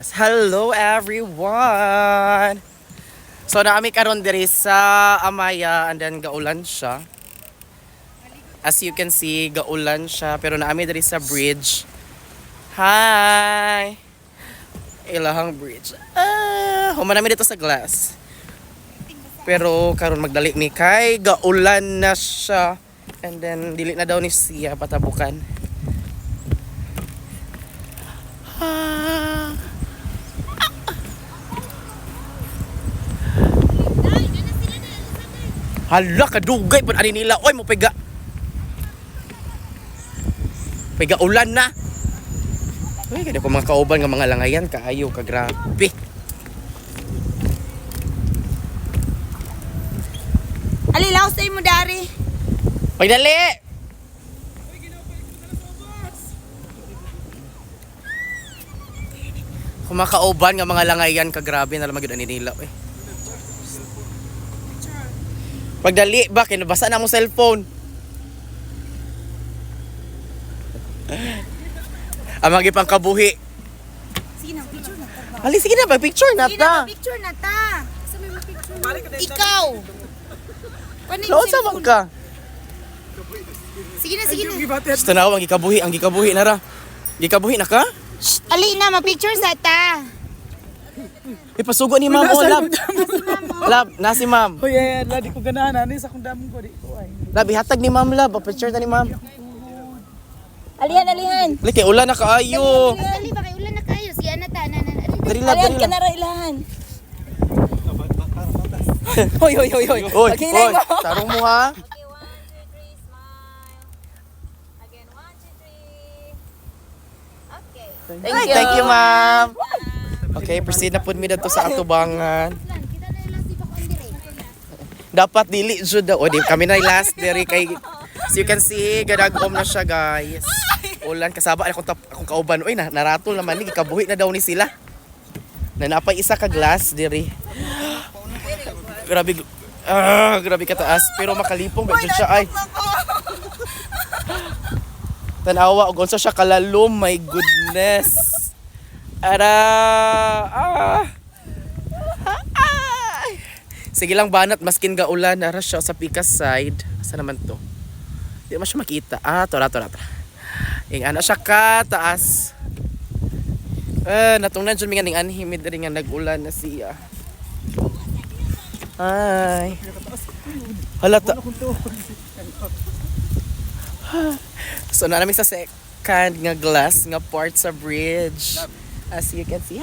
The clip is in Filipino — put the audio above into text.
Hello everyone! So naami karon diri sa Amaya and then gaulan siya. As you can see, gaulan siya pero naami diri sa bridge. Hi! Ilahang bridge. Human namin dito sa glass. Pero karon magdali mi kay gaulan na siya. And then dili na daw ni siya patabukan. Hala, kadugay pun ani nila. Oy, mo pega. Pega ulan na. Uy, kada ko mga kauban nga mga langayan kaayo ka grabe. Alilaw sa imo dari. Pagdali. Kung mga kauban nga mga langayan ka grabe na lamang gyud ani nila eh. Pagdali ba kinabasa na mo cellphone. Amagi pang kabuhi. Sige na, picture na ta. Ali sige na picture na Sige na, ta. picture na ta. Sa may picture. Ikaw. Paano yung Loon sa cellphone? ka. Sige na. Gusto na ako ang gikabuhi na ra. Gikabuhi na ka? Shh, ali na, ma-picture sa ta. Ipasugo ni ma'am o lab. Lab, nasi ma'am. Hoy, ay, di ko ganahan. Ano sa akong damong ko? Di ko ay. Lab, ihatag ni ma'am lab. Picture ta ni ma'am. Alihan. Liki, ulan na kaayo. Ali, baka ulan na kayo. Sige, ana ta. Dari lab, dari lab. ilahan. Hoy. Hoy, tarong mo ha. Okay, 1, 2, 3, smile. Again, 1, 2, 3. Okay. Thank you ma'am. Okay, proceed na po mi dito sa atubangan. Kita na yung last ko dire. Dapat dili jud daw. O di kami na last diri kay as you can see, gadagom na siya guys. Ulan kasaba akong kauban. Uy, naratol naman ni gikabuhi na daw ni sila. Na napay isa ka glass diri. Grabe grabe kataas pero makalipong ba jud siya ay. Tanawa og unsa siya kalalom, my goodness. Sige lang banat maskin ga ulan ara siya sa Picas side. Asa naman to? Di mo siya makita. Tora. Ing ana siya ka taas. Natungnan jud mi nga ning anhimid diri nga nag-ulan na siya. Ay. Halata. So na namin sa second nga glass nga part sa bridge. As you can see.